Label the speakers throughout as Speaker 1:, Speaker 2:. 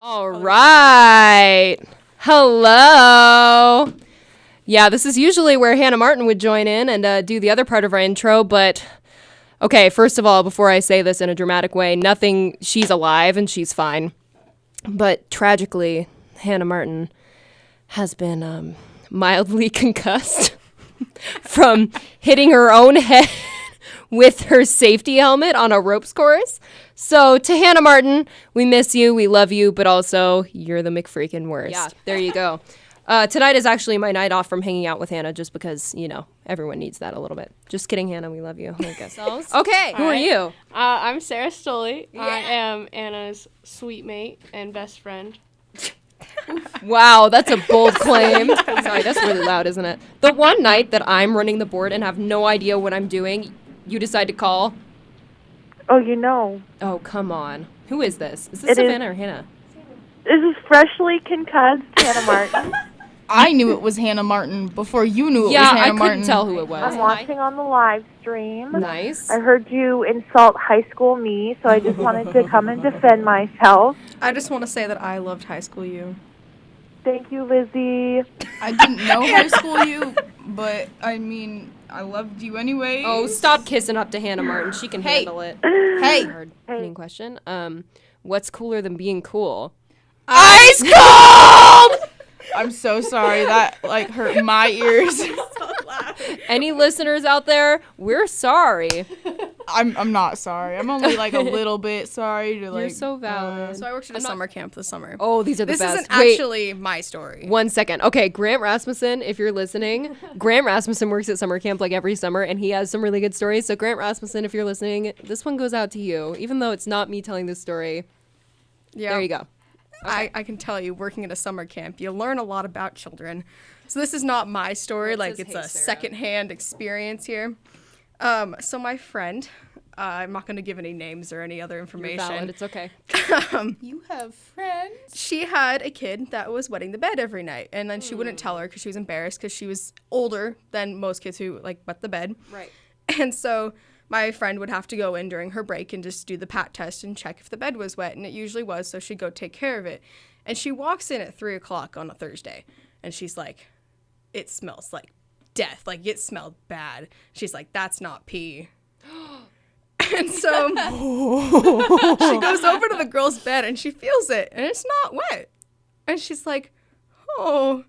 Speaker 1: All right. Hello. Yeah, this is usually where Hannah Martin would join in and do the other part of our intro, but okay, first of all, before I say this in a dramatic way, she's alive and she's fine. But tragically, Hannah Martin has been mildly concussed from hitting her own head with her safety helmet on a ropes course. So to Hannah Martin, we miss you, we love you, but also you're the McFreakin' worst. Yeah, there you go. Tonight is actually my night off from hanging out with Hannah just because, everyone needs that a little bit. Just kidding, Hannah, we love you. I guess. Okay, who are you?
Speaker 2: I'm Sarah Stoley.
Speaker 1: Yeah.
Speaker 2: I am Anna's sweet mate and best friend.
Speaker 1: Wow, that's a bold claim. Sorry, that's really loud, isn't it? The one night that I'm running the board and have no idea what I'm doing, you decide to call?
Speaker 3: Oh, you know.
Speaker 1: Oh, come on. Who is this? Is this Savannah or Hannah?
Speaker 3: This is freshly concussed Hannah Martin.
Speaker 4: I knew it was Hannah Martin before you knew it was
Speaker 1: Yeah,
Speaker 4: Hannah
Speaker 1: I
Speaker 4: Martin.
Speaker 1: couldn't tell who it was.
Speaker 3: I'm watching on the live stream.
Speaker 1: Nice.
Speaker 3: I heard you insult high school me, so I just wanted to come and defend myself.
Speaker 5: I just want to say that I loved High School U.
Speaker 3: Thank you, Lizzie.
Speaker 4: I didn't know High School U, but I mean, I loved you anyway.
Speaker 1: Oh, stop kissing up to Hannah Martin. She can handle it.
Speaker 4: Hey.
Speaker 1: Hard hitting question. What's cooler than being cool?
Speaker 4: Ice cold! I'm so sorry. That, hurt my ears.
Speaker 1: Any listeners out there, we're sorry.
Speaker 4: I'm not sorry. I'm only, a little bit sorry to,
Speaker 1: You're so valid.
Speaker 5: So I worked at a summer camp this summer.
Speaker 1: Oh, these are the
Speaker 5: This
Speaker 1: best.
Speaker 5: isn't actually my story.
Speaker 1: 1 second. Okay, Grant Rasmussen, if you're listening, Grant Rasmussen works at summer camp every summer, and he has some really good stories. So Grant Rasmussen, if you're listening, this one goes out to you, even though it's not me telling this story.
Speaker 5: Yeah.
Speaker 1: There you go.
Speaker 5: Okay. I can tell you, working at a summer camp, you learn a lot about children. So this is not my story. It's a secondhand experience here. So my friend, I'm not going to give any names or any other information.
Speaker 1: You're valid. It's okay.
Speaker 4: You have friends?
Speaker 5: She had a kid that was wetting the bed every night, and then she wouldn't tell her because she was embarrassed because she was older than most kids who wet the bed.
Speaker 1: Right.
Speaker 5: And so my friend would have to go in during her break and just do the pat test and check if the bed was wet, and it usually was, so she'd go take care of it. And she walks in at 3 o'clock on a Thursday, and she's like, it smells like death. It smelled bad. She's like, that's not pee. And so she goes over to the girl's bed, and she feels it, and it's not wet. And she's like, oh.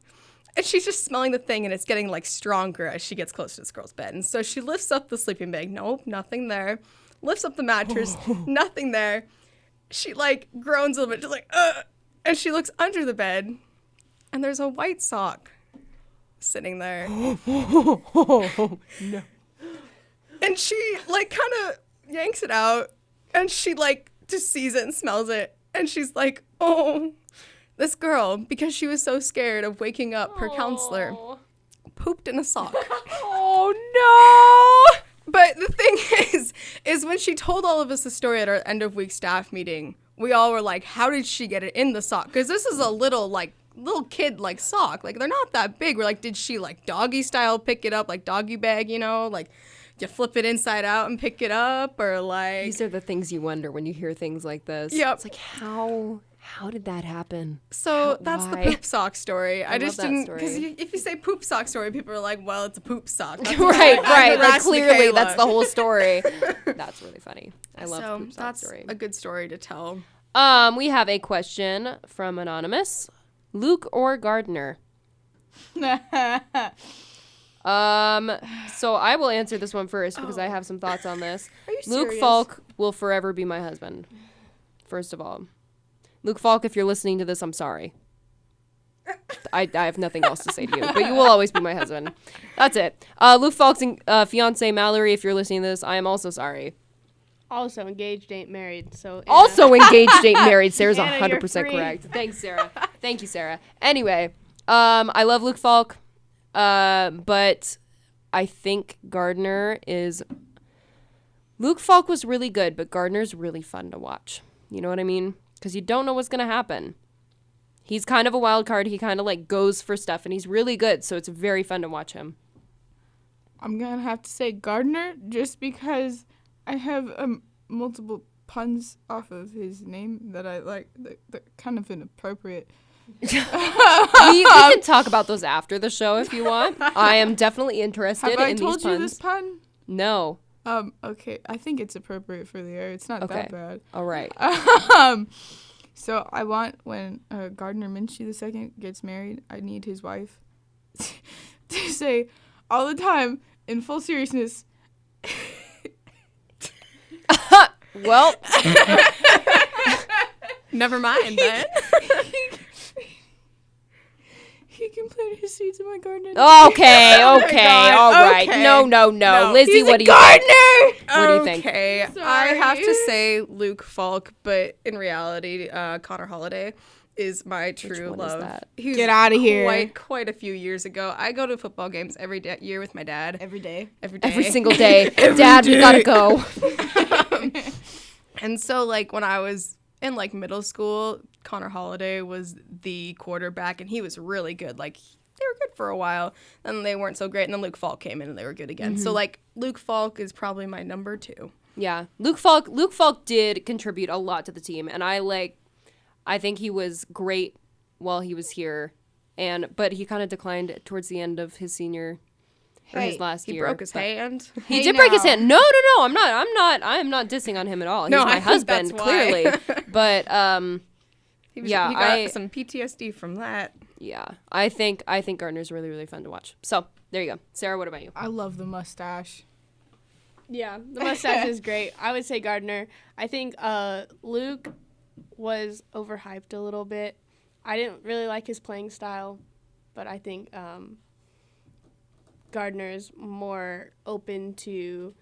Speaker 5: And she's just smelling the thing, and it's getting, stronger as she gets closer to this girl's bed. And so she lifts up the sleeping bag. Nope, nothing there. Lifts up the mattress. Nothing there. She, groans a little bit, just ugh. And she looks under the bed, and there's a white sock sitting there.
Speaker 1: No.
Speaker 5: And she, kind of yanks it out, and she, just sees it and smells it. And she's like, oh. This girl, because she was so scared of waking up her counselor, pooped in a sock.
Speaker 1: Oh, no!
Speaker 5: But the thing is when she told all of us the story at our end of week staff meeting, we all were like, how did she get it in the sock? Because this is a little kid, sock. They're not that big. We're like, did she, doggy style pick it up, doggy bag, you flip it inside out and pick it up, or
Speaker 1: These are the things you wonder when you hear things like this.
Speaker 5: Yep.
Speaker 1: It's how did that happen?
Speaker 5: So that's
Speaker 1: why?
Speaker 5: The poop sock story. I just
Speaker 1: love that
Speaker 5: didn't,
Speaker 1: story.
Speaker 5: because if you say poop sock story, people are like, well, it's a poop sock. That's
Speaker 1: right. Clearly,
Speaker 5: Michaela.
Speaker 1: that's the whole story. That's really funny. I love
Speaker 5: so
Speaker 1: poop sock
Speaker 5: that's
Speaker 1: story.
Speaker 5: a good story to tell.
Speaker 1: We have a question from Anonymous. Luke or Gardner? So I will answer this one first because I have some thoughts on this.
Speaker 5: Are you
Speaker 1: Luke
Speaker 5: serious?
Speaker 1: Falk will forever be my husband. First of all. Luke Falk, if you're listening to this, I'm sorry. I have nothing else to say to you, but you will always be my husband. That's it. Luke Falk's fiance Mallory, if you're listening to this, I am also sorry.
Speaker 2: Also engaged, ain't married. So Anna.
Speaker 1: Also engaged, ain't married. Sarah's
Speaker 2: Anna,
Speaker 1: 100%
Speaker 2: you're free.
Speaker 1: correct. Thanks, Sarah. Thank you, Sarah. Anyway, I love Luke Falk, but I think Gardner is... Luke Falk was really good, but Gardner's really fun to watch. You know what I mean? Because you don't know what's going to happen. He's kind of a wild card. He kind of goes for stuff, and he's really good, so it's very fun to watch him.
Speaker 4: I'm going to have to say Gardner just because I have multiple puns off of his name that I like. They're kind of inappropriate.
Speaker 1: We can talk about those after the show if you want. I am definitely interested
Speaker 4: Have I
Speaker 1: in
Speaker 4: told
Speaker 1: these
Speaker 4: you
Speaker 1: puns.
Speaker 4: this pun?
Speaker 1: No.
Speaker 4: Okay. I think it's appropriate for the air. It's not
Speaker 1: Okay.
Speaker 4: that bad.
Speaker 1: All right.
Speaker 4: So I want when Gardner Minshew II gets married, I need his wife to say all the time in full seriousness.
Speaker 1: Well,
Speaker 5: Never mind then.
Speaker 4: He can plant his seeds in my garden.
Speaker 1: okay,
Speaker 5: Oh
Speaker 1: okay,
Speaker 5: God,
Speaker 1: all right.
Speaker 5: okay.
Speaker 1: No.
Speaker 5: No.
Speaker 1: Lizzie,
Speaker 4: He's
Speaker 1: what
Speaker 4: a
Speaker 1: do you think?
Speaker 4: gardener!
Speaker 1: What do you think?
Speaker 5: Okay, I
Speaker 4: Sorry.
Speaker 5: have to say Luke Falk, but in reality, Connor Holiday is my true
Speaker 1: one is
Speaker 5: love.
Speaker 1: that?
Speaker 5: He was
Speaker 4: Get outta here.
Speaker 5: Quite a few years ago. I go to football games every year with my dad.
Speaker 4: Every day.
Speaker 1: Every single day. Dad, we gotta go.
Speaker 5: And so, like, when I was in, like, middle school, Connor Holiday was the quarterback, and he was really good. Like, they were good for a while, then they weren't so great, and then Luke Falk came in, and they were good again. So, like, Luke Falk is probably my number 2.
Speaker 1: Yeah, Luke Falk did contribute a lot to the team, and I think he was great while he was here, but he kind of declined towards the end of his senior or his last
Speaker 5: he
Speaker 1: year.
Speaker 5: broke his hand.
Speaker 1: He did break his hand. No, I'm not dissing on him at all. He's
Speaker 5: No,
Speaker 1: my
Speaker 5: I think
Speaker 1: husband,
Speaker 5: that's why.
Speaker 1: clearly. But
Speaker 5: He
Speaker 1: Yeah,
Speaker 5: got some PTSD from that.
Speaker 1: yeah, I think Gardner's really, really fun to watch. So there you go. Sarah, what about you?
Speaker 4: I love the mustache.
Speaker 2: Yeah, the mustache is great. I would say Gardner. I think Luke was overhyped a little bit. I didn't really like his playing style, but I think Gardner is more open to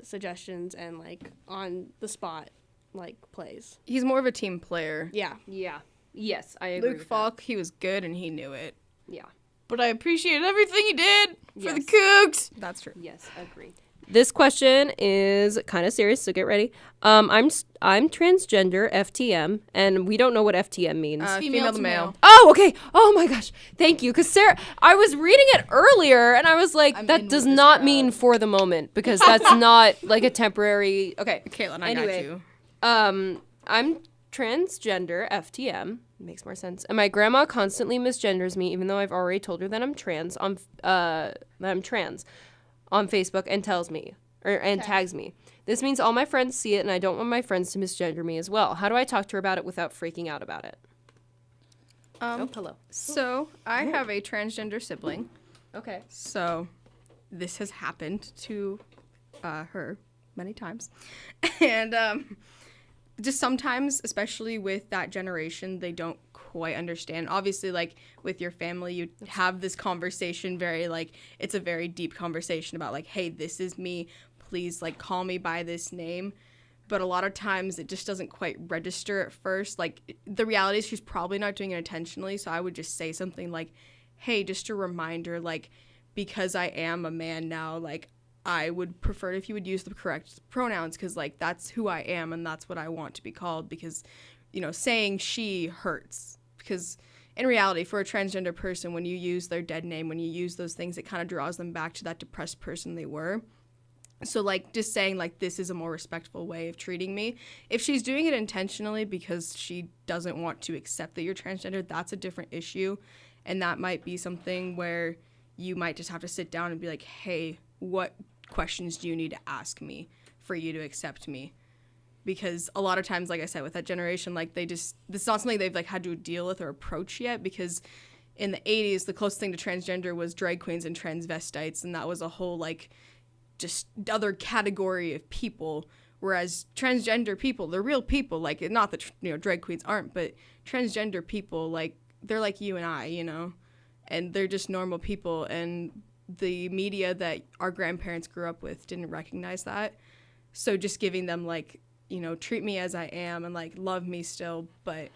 Speaker 2: suggestions and like on the spot like plays.
Speaker 5: He's more of a team player.
Speaker 2: Yeah.
Speaker 1: Yeah. Yes, I agree.
Speaker 5: Luke Falk, he was good and he knew it.
Speaker 1: Yeah.
Speaker 4: But I appreciate everything he did for the
Speaker 1: Yes.
Speaker 4: Cougs.
Speaker 5: That's true.
Speaker 1: Yes, agreed. This question is kind of serious, so get ready. I'm transgender, FTM, and we don't know what FTM means.
Speaker 5: Female to male.
Speaker 1: Oh, okay. Oh my gosh. Thank you. Because Sarah, I was reading it earlier and I was like,
Speaker 4: I'm in
Speaker 1: that
Speaker 4: with
Speaker 1: does
Speaker 4: this
Speaker 1: not
Speaker 4: crowd.
Speaker 1: mean for the moment because that's not like a temporary. Okay.
Speaker 5: Caitlin, I
Speaker 1: Anyway.
Speaker 5: got you.
Speaker 1: I'm transgender, FTM. Makes more sense. And my grandma constantly misgenders me, even though I've already told her that I'm trans on Facebook and tells me and tags me. This means all my friends see it, and I don't want my friends to misgender me as well. How do I talk to her about it without freaking out about it? Oh, hello.
Speaker 5: So I have a transgender sibling.
Speaker 1: Okay.
Speaker 5: So this has happened to her many times. And just sometimes, especially with that generation, they don't quite understand. Obviously, like with your family, you have this conversation it's a very deep conversation about like, hey, this is me. Please like call me by this name. But a lot of times it just doesn't quite register at first. Like the reality is she's probably not doing it intentionally. So I would just say something like, hey, just a reminder, like, because I am a man now, like, I would prefer if you would use the correct pronouns because, like, that's who I am and that's what I want to be called because, you know, saying she hurts because in reality, for a transgender person, when you use their dead name, when you use those things, it kind of draws them back to that depressed person they were. So, like, just saying, like, this is a more respectful way of treating me. If she's doing it intentionally because she doesn't want to accept that you're transgender, that's a different issue. And that might be something where you might just have to sit down and be like, hey, what questions do you need to ask me for you to accept me? Because a lot of times, like I said, with that generation, like, this is not something they've, like, had to deal with or approach yet because in the 80s, the closest thing to transgender was drag queens and transvestites, and that was a whole, like, just other category of people, whereas transgender people, they're real people. Like, not that, you know, drag queens aren't, but transgender people, like, they're like you and I, you know, and they're just normal people, and the media that our grandparents grew up with didn't recognize that. So just giving them, like, you know, treat me as I am and, like, love me still, but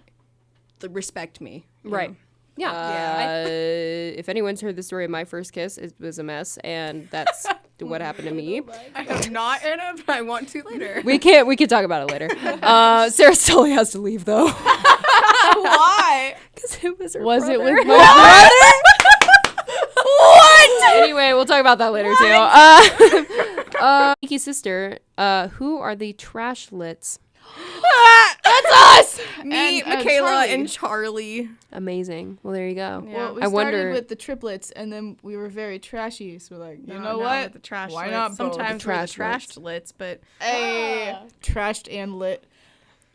Speaker 5: respect me.
Speaker 1: Right.
Speaker 5: know?
Speaker 1: Yeah. If anyone's heard the story of my first kiss, it was a mess, and that's what happened to me.
Speaker 5: I have not, Anna, but I want to later.
Speaker 1: We can talk about it later. Sarah Sully has to leave though.
Speaker 5: Why?
Speaker 1: Because it was her
Speaker 2: Was it
Speaker 1: brother.
Speaker 2: with my
Speaker 1: What? Anyway, we'll talk about that later too. Nikki's sister, who are the trashlets?
Speaker 5: That's us. Me,
Speaker 4: And,
Speaker 5: Michaela,
Speaker 4: Charlie.
Speaker 5: and Charlie.
Speaker 1: Amazing. Well, there you go.
Speaker 5: Yeah.
Speaker 4: Well, we
Speaker 1: I
Speaker 4: started
Speaker 1: wonder-
Speaker 4: with the triplets, and then we were very trashy. So like, you know
Speaker 5: No,
Speaker 4: what?
Speaker 5: with the trash
Speaker 4: Why
Speaker 5: lits.
Speaker 4: not both?
Speaker 5: Sometimes we're the
Speaker 1: Trash
Speaker 5: trashed lits, but
Speaker 4: Hey, trashed and lit.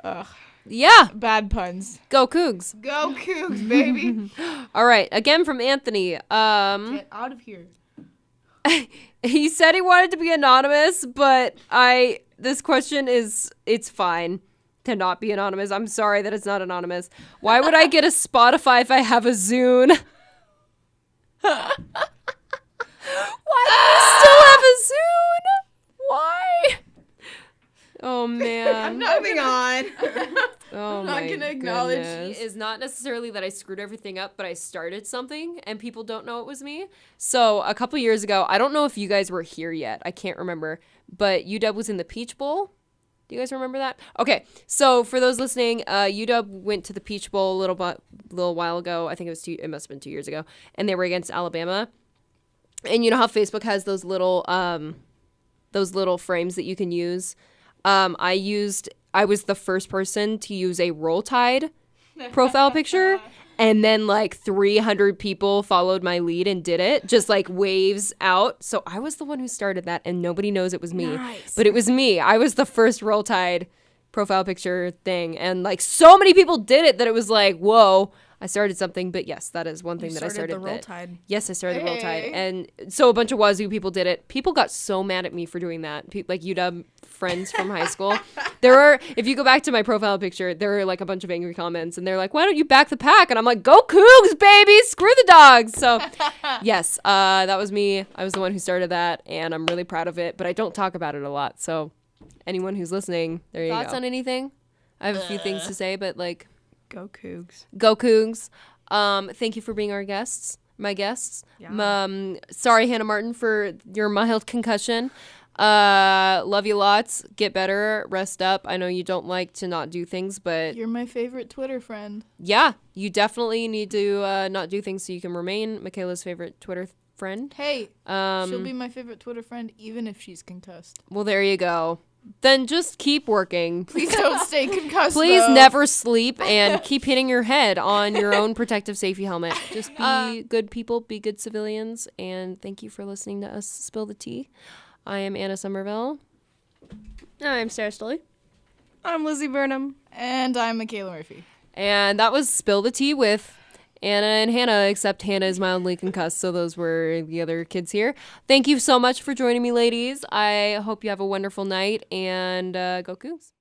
Speaker 4: Ugh,
Speaker 1: Yeah.
Speaker 4: bad puns.
Speaker 1: Go Cougs.
Speaker 4: Go Cougs, baby.
Speaker 1: All right. Again from Anthony.
Speaker 4: Get out of here.
Speaker 1: He said he wanted to be anonymous, but this question it's fine to not be anonymous. I'm sorry that it's not anonymous. Why would I get a Spotify if I have a Zune? Why do you still have a Zune? Why? Oh man.
Speaker 5: moving on.
Speaker 1: Oh
Speaker 4: I'm not
Speaker 1: my
Speaker 4: gonna acknowledge-
Speaker 1: goodness. It's not necessarily that I screwed everything up, but I started something and people don't know it was me. So a couple years ago, I don't know if you guys were here yet. I can't remember. But UW was in the Peach Bowl. Do you guys remember that? Okay, so for those listening, UW went to the Peach Bowl a little while ago. I think it must have been 2 years ago, and they were against Alabama. And you know how Facebook has those little frames that you can use. I was the first person to use a Roll Tide profile picture, and then like 300 people followed my lead and did it, just like waves out. So I was the one who started that, and nobody knows it was me.
Speaker 5: Nice.
Speaker 1: But it was me. I was the first Roll Tide profile picture thing, and like so many people did it that it was like, whoa, I started something. But yes, that is one thing that I started.
Speaker 5: the Roll Tide.
Speaker 1: Yes, I started the Roll Tide.
Speaker 4: Hey.
Speaker 1: And so a bunch of Wazoo people did it. People got so mad at me for doing that. Like UW friends from high school. If you go back to my profile picture, there are like a bunch of angry comments and they're like, why don't you back the pack? And I'm like, go Cougs, baby! Screw the dogs! So yes, that was me. I was the one who started that and I'm really proud of it, but I don't talk about it a lot. So anyone who's listening, there you go. Thoughts on anything? I have a few things to say, but like,
Speaker 5: Go Cougs.
Speaker 1: go Cougs. Thank you for being my guests.
Speaker 5: Yeah.
Speaker 1: Sorry, Hannah Martin, for your mild concussion. Love you lots. Get better. Rest up. I know you don't like to not do things, but
Speaker 4: You're my favorite Twitter friend.
Speaker 1: yeah, you definitely need to not do things so you can remain Michaela's favorite Twitter friend.
Speaker 4: Hey,
Speaker 1: Um,
Speaker 4: she'll be my favorite Twitter friend even if she's concussed.
Speaker 1: Well, there you go. Then just keep working.
Speaker 4: Please don't stay concussed.
Speaker 1: Please
Speaker 4: though.
Speaker 1: never sleep and keep hitting your head on your own protective safety helmet. Just be good people, be good civilians, and thank you for listening to us spill the tea. I am Anna Somerville.
Speaker 2: I'm Sarah Stoley.
Speaker 5: I'm Lizzie Burnham.
Speaker 4: And I'm Michaela Murphy.
Speaker 1: And that was Spill the Tea with Anna and Hannah, except Hannah is mildly concussed, so those were the other kids here. Thank you so much for joining me, ladies. I hope you have a wonderful night, and go Cougs.